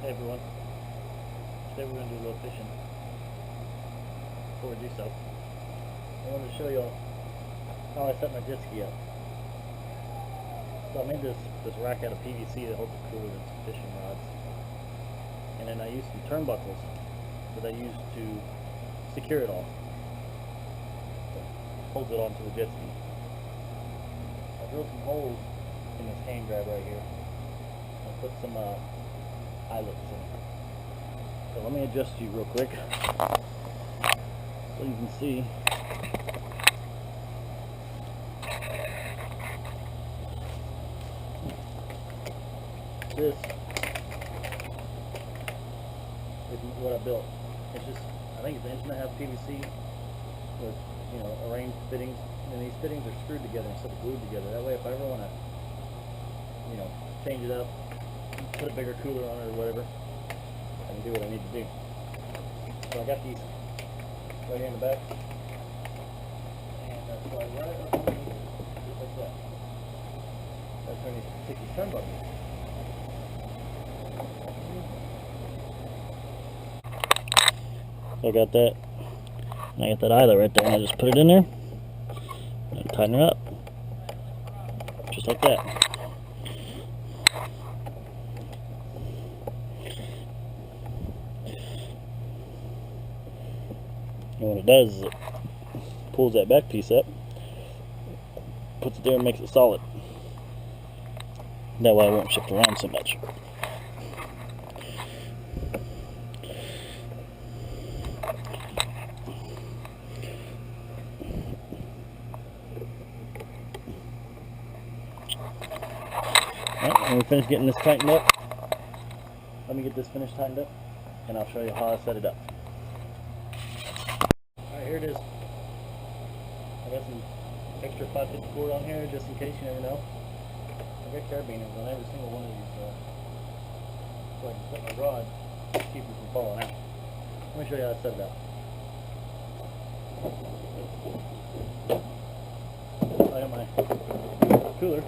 Hey everyone, today we're going to do a little fishing. Before we do so, I wanted to show y'all how I set my jet ski up. So I made this rack out of PVC that holds a cooler and some fishing rods. And then I used some turnbuckles that I used to secure it all. Holds it onto the jet ski. I drilled some holes in this hand grab right here. I put some eyelets in it. So let me adjust you real quick so you can see. This is what I built. It's just, I think it's an 1.5 inch PVC with, you know, arranged fittings, and these fittings are screwed together instead of glued together. That way, if I ever want to, you know, change it up, put a bigger cooler on it or whatever, I can do what I need to do. So I got these right here in the back, and that's why right up underneath, just like that. That's where I need to stick these turnbuckles. So I got that, and I got that eyelet right there, and I just put it in there, and tighten it up, just like that. And what it does is it pulls that back piece up, puts it there and makes it solid. That way it won't shift around so much. Alright, when we finish getting this tightened up, let me get this finished tightened up, and I'll show you how I set it up. Alright, here it is. I got some extra 5/5 cord on here just in case, you never know. I got carabiners on every single one of these so I can set my rod to keep them from falling out. Let me show you how to set it up. I got my cooler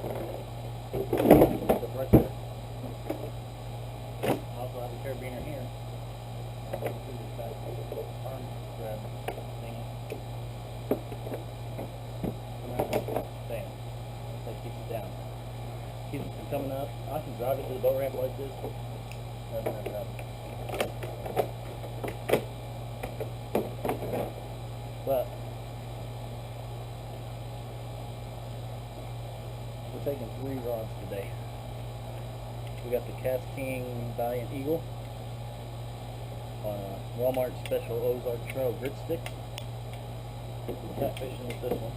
right there. I also have a carabiner here. Arm grab thingy. Bam. That keeps it down. Keeps it from coming up. I can drive it to the boat ramp like this. Doesn't ever happen. But we're taking 3 rods today. We got the Cast King Valiant Eagle on a Walmart special Ozark Trail grit stick. Catfishing with this one.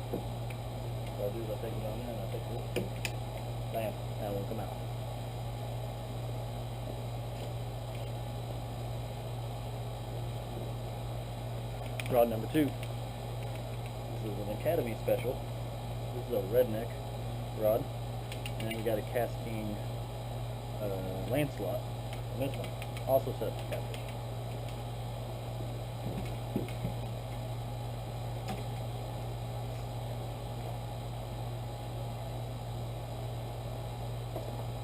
What I do is I take it on there and I take this. Bam, that won't come out. Rod number 2. This is an Academy special. This is a redneck rod. And then we got a Cast King Lancelot. And this one also set up for catfish.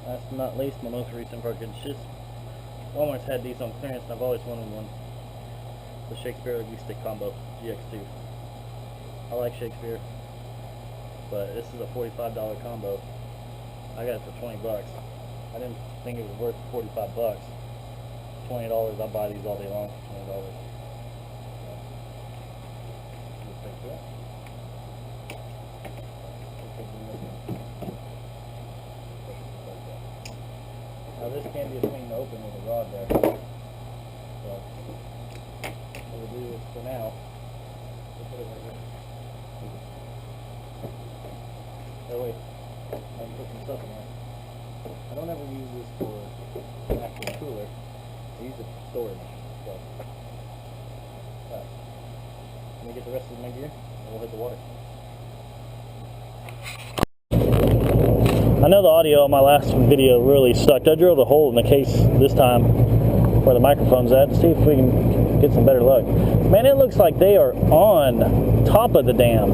Last but not least, my most recent purchase. Walmart's had these on clearance, and I've always wanted one. The Shakespeare Ugly Stick Combo GX2. I like Shakespeare, but this is a $45 combo. I got it for 20 bucks. I didn't think it was worth 45 bucks. $20, I'll buy these all day long for $20. Now this can be a clean open with a rod there. So what we'll do is for now, we'll put it right here. That way I can put some stuff in there. I don't ever use this for an actual cooler. I use it for storage. So let me get the rest of my gear and we'll hit the water. I know the audio on my last video really sucked. I drilled a hole in the case this time where the microphone's at to see if we can get some better luck. Man, it looks like they are on top of the dam.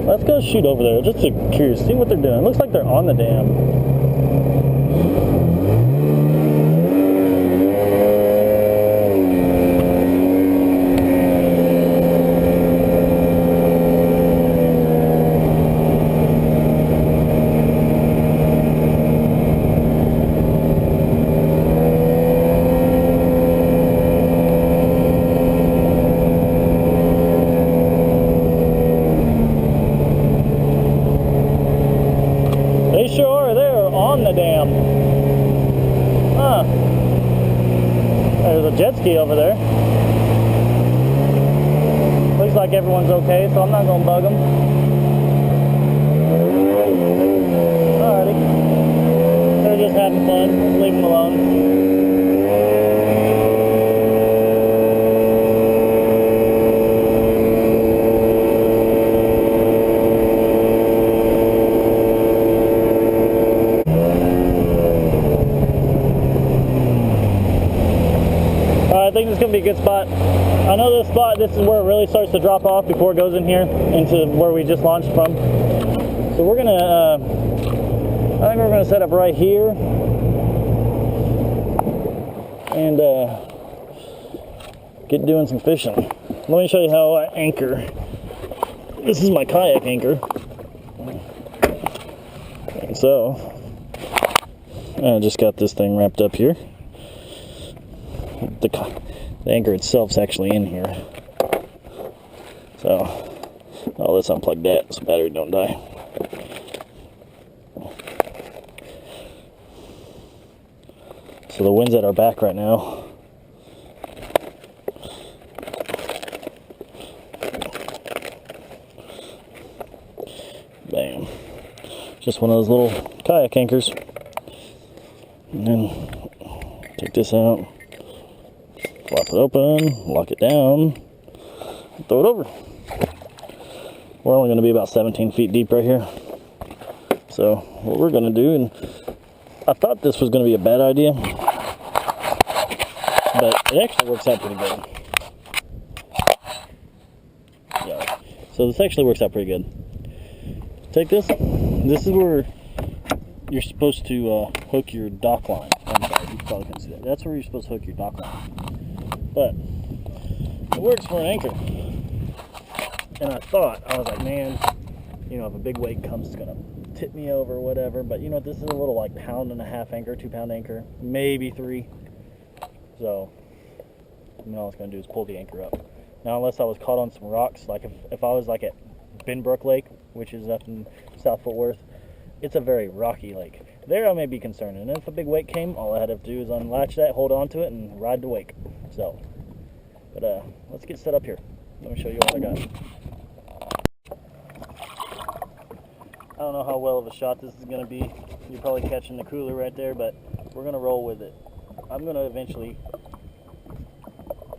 Let's go shoot over there just to curious, see what they're doing. It looks like they're on the dam. a jet ski over there. Looks like everyone's okay, so I'm not gonna bug them. Alrighty. They're just having fun. Leave them alone. I think this is going to be a good spot. I know this spot, this is where it really starts to drop off before it goes in here into where we just launched from. So we're going to, I think we're going to set up right here and get doing some fishing. Let me show you how I anchor. This is my kayak anchor. And so, I just got this thing wrapped up here. The anchor itself's actually in here. So, oh, let's unplug that so the battery don't die. So the wind's at our back right now. Bam. Just one of those little kayak anchors. And then take this out. Flop it open, lock it down, throw it over. We're only going to be about 17 feet deep right here. So what we're going to do, and I thought this was going to be a bad idea, but it actually works out pretty good. Yeah. So this actually works out pretty good. Take this. This is where you're supposed to hook your dock line. I'm sorry, you probably couldn't see that. That's where you're supposed to hook your dock line. But it works for an anchor. And I was like, man, you know, if a big wake comes, it's gonna tip me over or whatever. But you know what, this is a little like 1.5 pound anchor, 2 pound anchor, maybe 3. So all I was gonna do is pull the anchor up. Now, unless I was caught on some rocks, like if I was like at Benbrook Lake, which is up in South Fort Worth, it's a very rocky lake. There I may be concerned, and if a big wake came, all I had to do is unlatch that, hold on to it, and ride the wake. So, but let's get set up here. Let me show you what I got. I don't know how well of a shot this is going to be. You're probably catching the cooler right there, but we're going to roll with it. I'm going to eventually,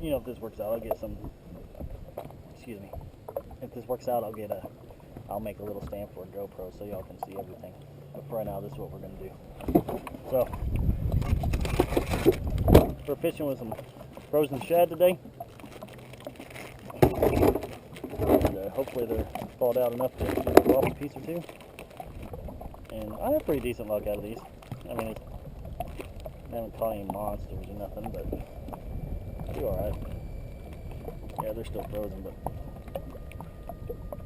you know, if this works out, I'll get some, excuse me. If this works out, I'll make a little stand for a GoPro so y'all can see everything. But for right now, this is what we're going to do. So, we're fishing with some frozen shad today. And hopefully they're thawed out enough to drop a piece or two. And I have pretty decent luck out of these. I mean, I haven't caught any monsters or nothing, but I do alright. Yeah, they're still frozen, but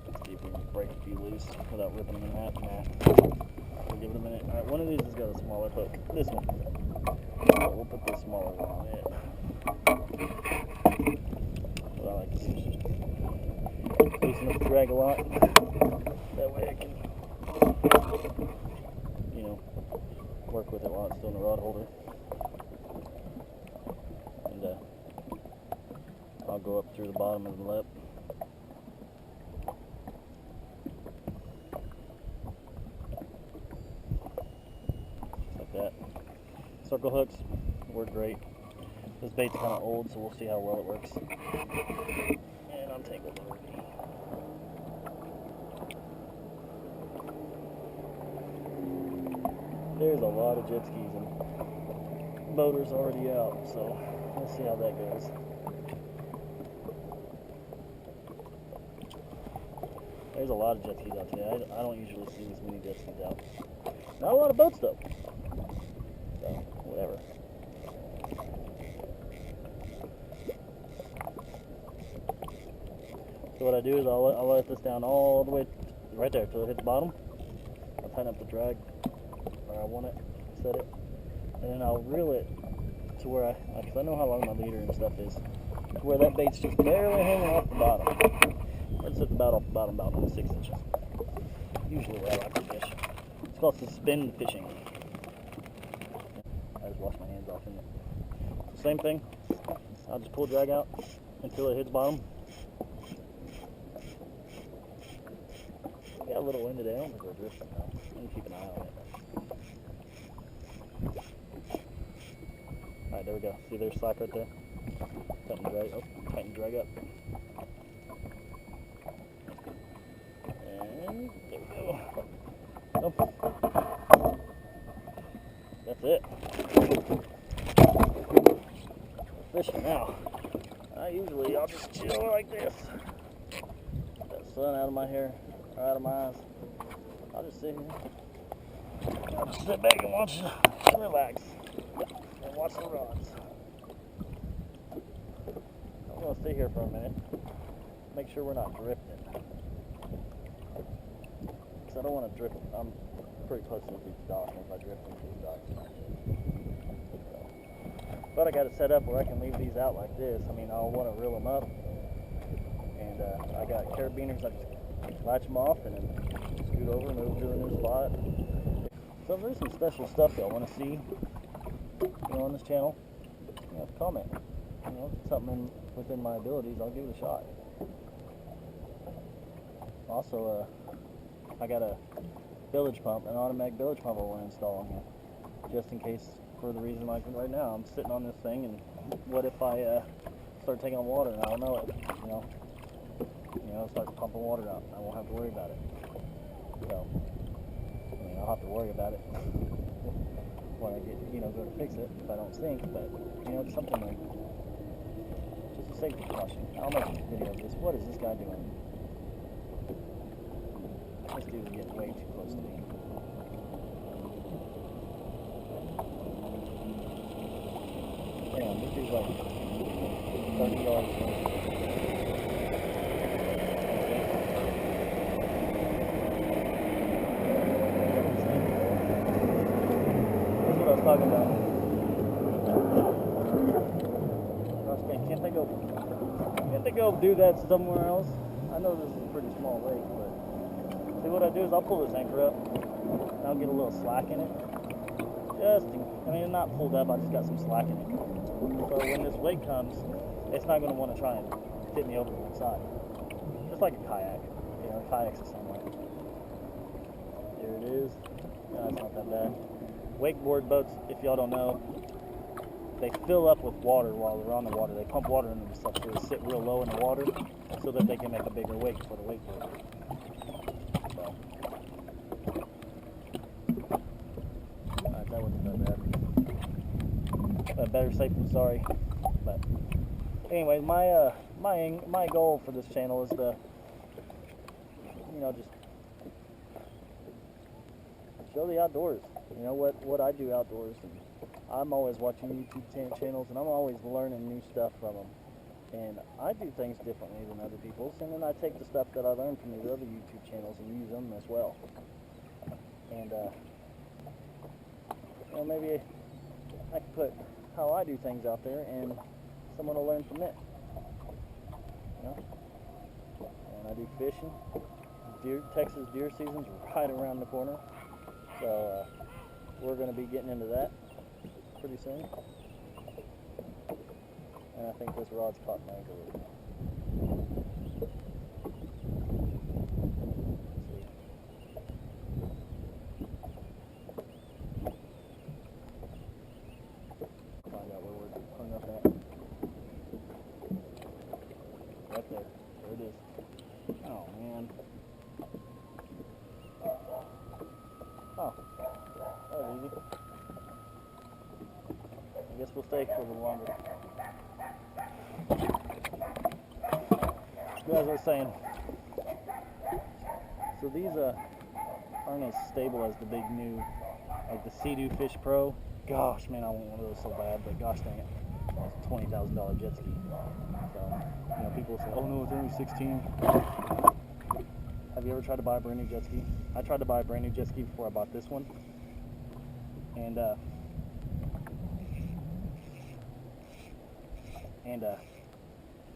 let's see if we can break a few loose without ripping them in half. Nah. We'll give it a minute. Alright, one of these has got a smaller hook. This one. So we'll put this smaller one on it. What I like to do is just loosen up the drag a lot. That way I can, you know, work with it while it's still in the rod holder. And I'll go up through the bottom of the lip. Like that. Circle hooks work great. This bait's kind of old, so we'll see how well it works. And I'm tangled already. There's a lot of jet skis and boaters already out, so let's see how that goes. There's a lot of jet skis out today. I don't usually see this many jet skis out. Not a lot of boats though. So, whatever. So what I do is I'll let this down all the way right there till it hits the bottom. I'll tighten up the drag where I want it, set it, and then I'll reel it to where because I know how long my leader and stuff is, to where that bait's just barely hanging off the bottom. It's at about off the bottom, about 6 inches. Usually where I like to fish. It's called suspend fishing. I just wash my hands off in it. Same thing. I'll just pull drag out until it hits bottom. Got a little wind today. I don't think we're drifting though. I'm gonna keep an eye on it. Alright, there we go. See, there's slack right there. Tighten and drag. Oh, tighten and drag up. And there we go. Oh. That's it. Fishing now. I'll just chill like this. Get that sun out of my hair, or out of my eyes. I'll just sit here. I'll just sit back and watch, relax, and watch the rods. I'm gonna stay here for a minute. Make sure we're not drifting. Because I don't want to drift. I'm pretty close to these docks, and if I drift into these docks. But I got it set up where I can leave these out like this. I mean, I'll want to reel them up. And I got carabiners, I just latch them off and then scoot over and move to a new spot. So if there's some special stuff y'all want to see, on this channel, comment. If it's something within my abilities, I'll give it a shot. Also, I got a bilge pump, an automatic bilge pump I want to install on here, just in case. For the reason, like right now, I'm sitting on this thing, and what if I start taking on water and I don't know it? Start pumping water out. I won't have to worry about it. So, I'll have to worry about it when I get, go to fix it if I don't sink. But it's something like just a safety precaution. I'll make a video of this. What is this guy doing? This dude's getting way too close to me. Damn, this is like 30 yards. That's what I was talking about. Can't they go do that somewhere else? I know this is a pretty small lake, but see what I do is I'll pull this anchor up and I'll get a little slack in it. Not pulled up, I just got some slack in it. So when this wake comes, it's not going to want to try and tip me over to one side. Just like a kayak. Kayak's the same way. There it is. No, it's not that bad. Wakeboard boats, if y'all don't know, they fill up with water while they're on the water. They pump water into themselves so they sit real low in the water so that they can make a bigger wake for the wakeboard. So. Alright, that wasn't that bad. Better safe than sorry. But anyway, my goal for this channel is to just show the outdoors. What I do outdoors, and I'm always watching YouTube channels, and I'm always learning new stuff from them. And I do things differently than other people's, and then I take the stuff that I learned from these other YouTube channels and use them as well. And maybe I can put how I do things out there, and someone will learn from it. And I do fishing. Texas deer season's right around the corner, so we're going to be getting into that pretty soon. And I think this rod's caught an anchor. Find out where we're hung up at. Right there. There it is. Oh, man. Oh. That was easy. I guess we'll stay for a little longer. As I was saying, so these aren't as stable as the big new, like the Sea-Doo Fish Pro. Gosh, man, I want one of those so bad, but gosh dang it, it's a $20,000 jet ski. So, people say, oh no, it's only 16. Have you ever tried to buy a brand new jet ski? I tried to buy a brand new jet ski before I bought this one, and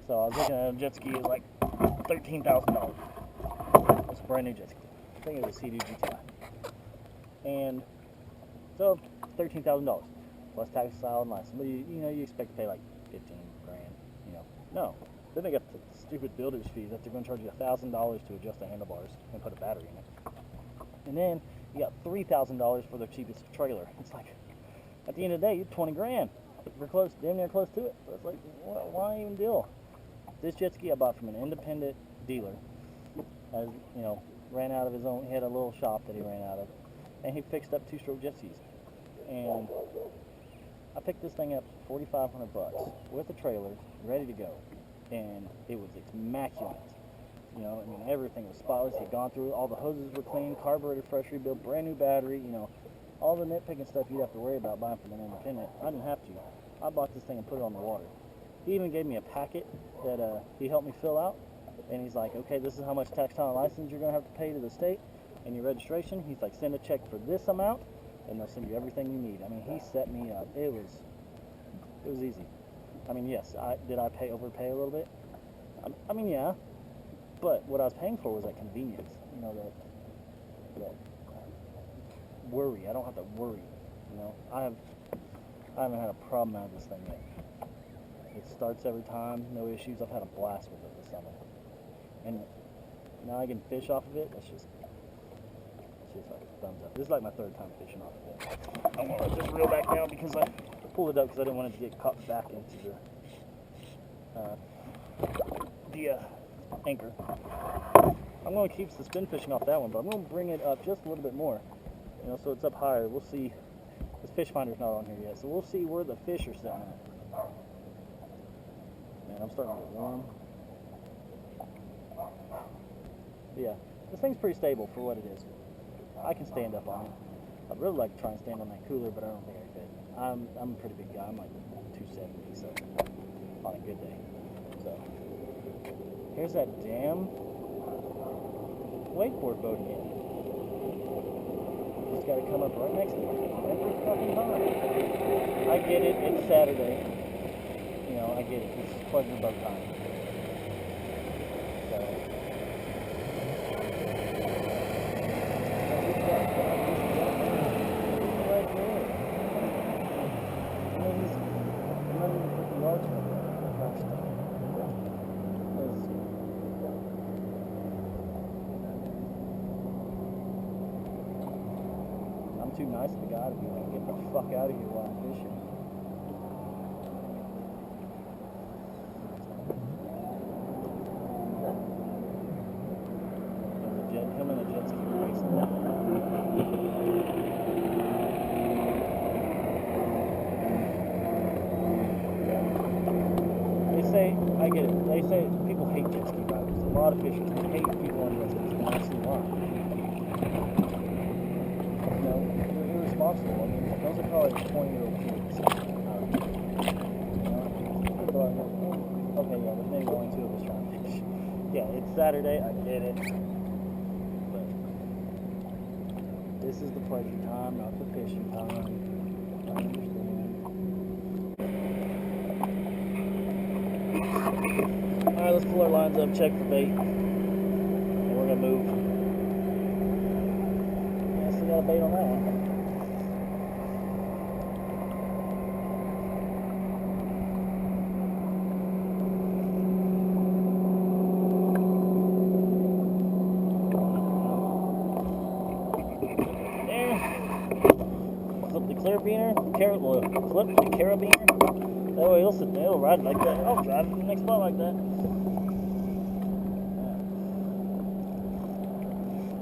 so I was looking at a jet ski. It was like $13,000. It's a brand new jet ski. I think it was a Sea-Doo GTI. And so $13,000 plus tax, style, and license. But you expect to pay like 15 grand No. Then they got the stupid builder's fees that they're going to charge you $1,000 to adjust the handlebars and put a battery in it. And then you got $3,000 for their cheapest trailer. It's like, at the end of the day, you're 20 grand. We're close, damn near close to it. So it's like, why even deal? This jet ski I bought from an independent dealer. As you know, ran out of his own. He had a little shop that he ran out of, and he fixed up 2-stroke jet skis. And I picked this thing up for $4,500 with a trailer, ready to go, and it was immaculate. You know, I mean, everything was spotless. He'd gone through it. All the hoses were clean, carburetor fresh rebuilt, brand new battery. You know, all the nitpicking stuff you'd have to worry about buying from an independent. I didn't have to. I bought this thing and put it on the water. He even gave me a packet that he helped me fill out. And he's like, okay, this is how much tax, title, and license you're going to have to pay to the state and your registration. He's like, send a check for this amount, and they'll send you everything you need. I mean, he set me up. It was easy. I mean, yes, did I overpay a little bit? I mean, yeah. But what I was paying for was that convenience. You know, that worry. I don't have to worry. You know, I haven't had a problem out of this thing yet. It starts every time, no issues. I've had a blast with it this summer. And now I can fish off of it. It's just like a thumbs up. This is like my third time fishing off of it. I'm gonna let this reel back down because I pulled it up because I didn't want it to get caught back into the anchor. I'm gonna keep the spin fishing off that one, but I'm gonna bring it up just a little bit more. You know, so it's up higher. We'll see. This fish finder's not on here yet, so we'll see where the fish are sitting at. Man, I'm starting to get warm. But yeah, this thing's pretty stable for what it is. I can stand up on it. I'd really like to try and stand on that cooler, but I don't think I could. I'm a pretty big guy. I'm like 270, so on a good day. So here's that damn wakeboard boat again. Just got to come up right next to me every fucking time. I get it. It's Saturday. You know, I get it. It's pleasure boat time. So. I'm too nice of a guy to be like, get the fuck out of here while I'm fishing. There's a jet coming, a jet ski race. They say, I get it, they say people hate jet ski riders. A lot of fishers, they hate people on jet skis, and I see why. Irresponsible. I mean, those are probably 20-year-old kids. Okay, yeah, there's maybe only 2 of us trying to fish. Yeah, it's Saturday, I get it. But this is the pleasure time, not the fishing time. I understand. Alright, let's pull our lines up, check for bait. And we're gonna move. Yeah, still got a bait on that one. Carabiner, flip the carabiner. That way it'll ride like that. I'll drive to the next spot like that.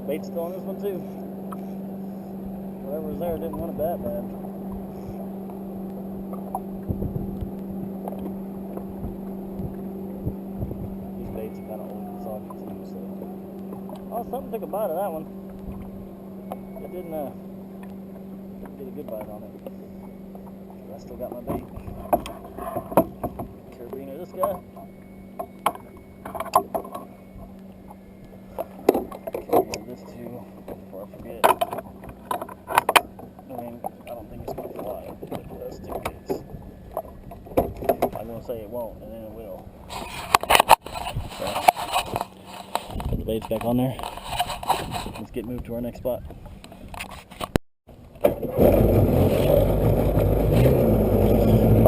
Bait's still on this one too. Whatever was there didn't want it that bad. These baits are kind of old and soggy too, so. Oh, something took a bite of that one. It didn't get a good bite on it. I still got my bait. Carabiner this guy. Carabiner this too, before I forget. I mean, I don't think it's going to fly, but just in case. I'm going to say it won't, and then it will. So, put the baits back on there. Let's get moved to our next spot.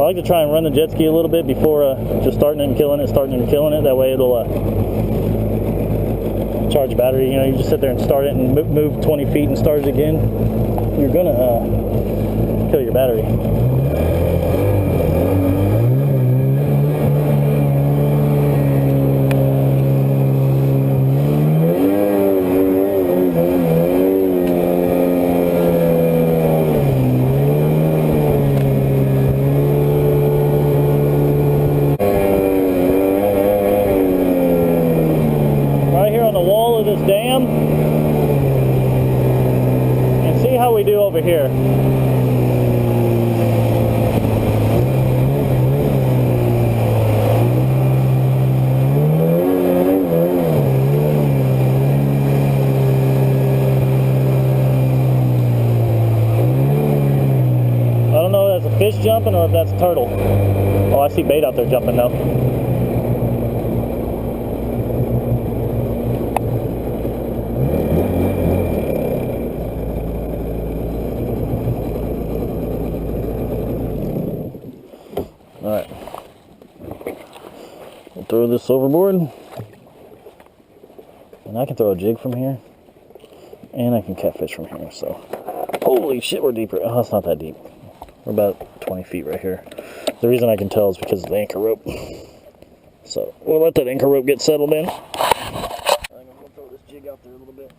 I like to try and run the jet ski a little bit before just starting it and killing it, That way it'll charge battery. You know, you just sit there and start it and move 20 feet and start it again. You're gonna kill your battery. Over here. I don't know if that's a fish jumping or if that's a turtle. Oh, I see bait out there jumping now. Alright, we'll throw this overboard, and I can throw a jig from here, and I can catfish from here, so, holy shit, we're deeper. Oh, it's not that deep. We're about 20 feet right here. The reason I can tell is because of the anchor rope. So, we'll let that anchor rope get settled in. I'm going to throw this jig out there a little bit.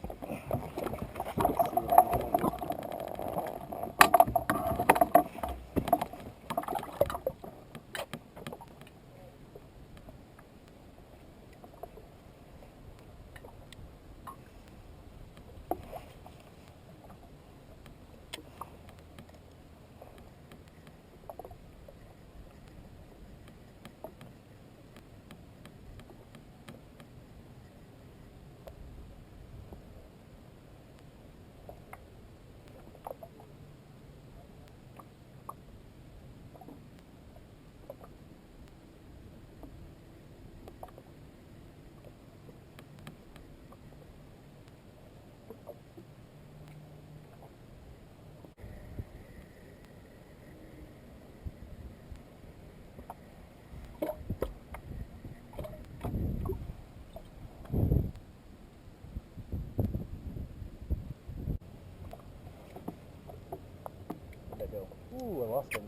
Ooh, I lost it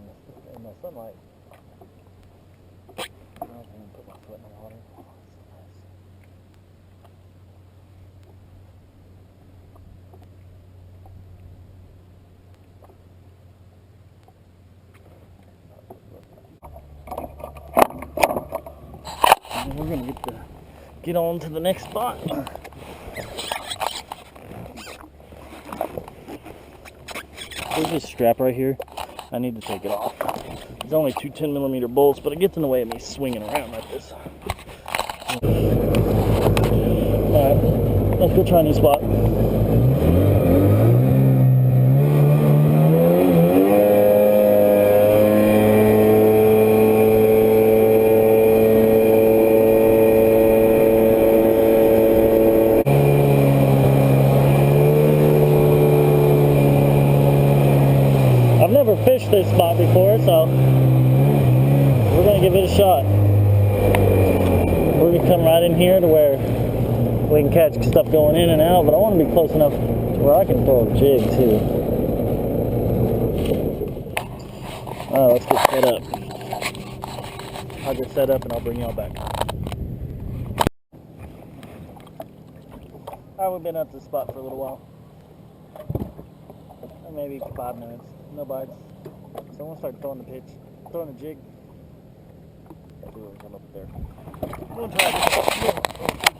in the sunlight. I don't even put my foot in the water. Oh, that's nice. And we're gonna get on to the next spot. There's this strap right here. I need to take it off. It's only two 10mm bolts, but it gets in the way of me swinging around like this. Alright, let's go try a new spot. I've never fished this spot before, so we're going to give it a shot. We're going to come right in here to where we can catch stuff going in and out, but I want to be close enough to where I can throw a jig too. Alright, let's get set up. I'll just set up and I'll bring y'all back. Alright, we've been at this spot for a little while. Maybe 5 minutes. No bites. So I'm going to start throwing the pitch. Throwing the jig. Come up there. I'm going to try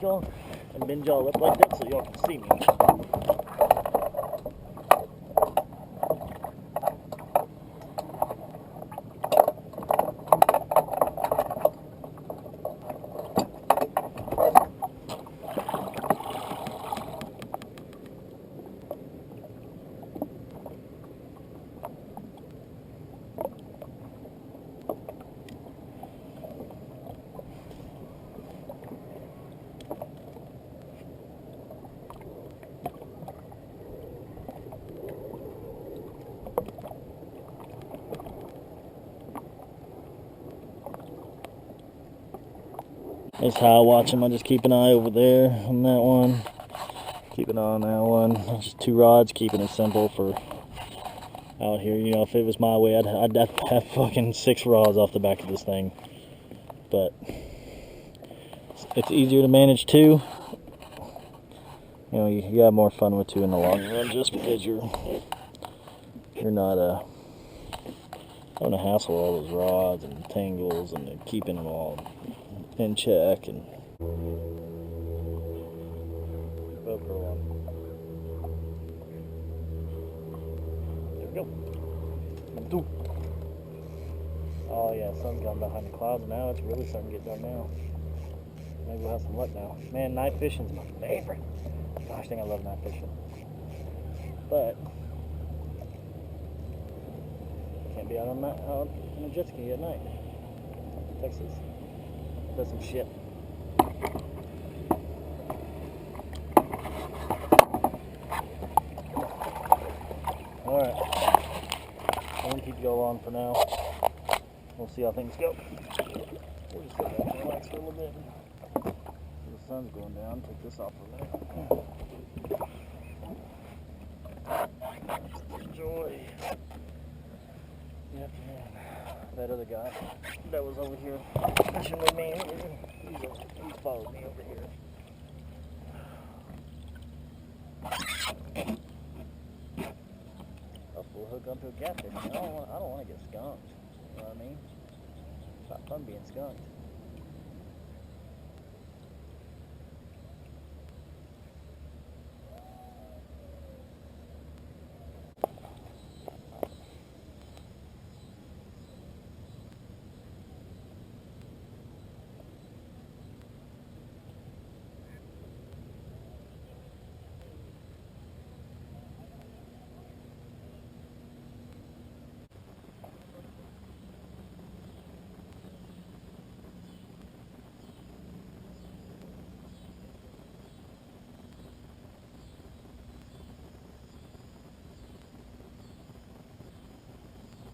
to and bend y'all up like that so y'all can see me. That's how I watch them. I just keep an eye over there on that one. Keep an eye on that one. Just 2 rods, keeping it simple for out here. You know, if it was my way, I'd have fucking 6 rods off the back of this thing. But it's easier to manage 2. You know, you have more fun with 2 in the long run, just because you're not having to hassle all those rods and tangles and keeping them all in check. And GoPro on. There we go. Oh yeah, sun's gone behind the clouds now. It's really starting to get dark now. Maybe we'll have some luck now. Man, night fishing's my favorite. Gosh dang, I love night fishing. But can't be out on a jet ski at night. Texas does some shit. Alright. I'm gonna keep y'all on for now. We'll see how things go. We'll just go back and relax for a little bit. The sun's going down. Take this off for a minute. Enjoy the afternoon. That other guy that was over here fishing with me, he followed me over here. We'll hook onto a catfish. I don't want to get skunked. You know what I mean? It's not fun being skunked.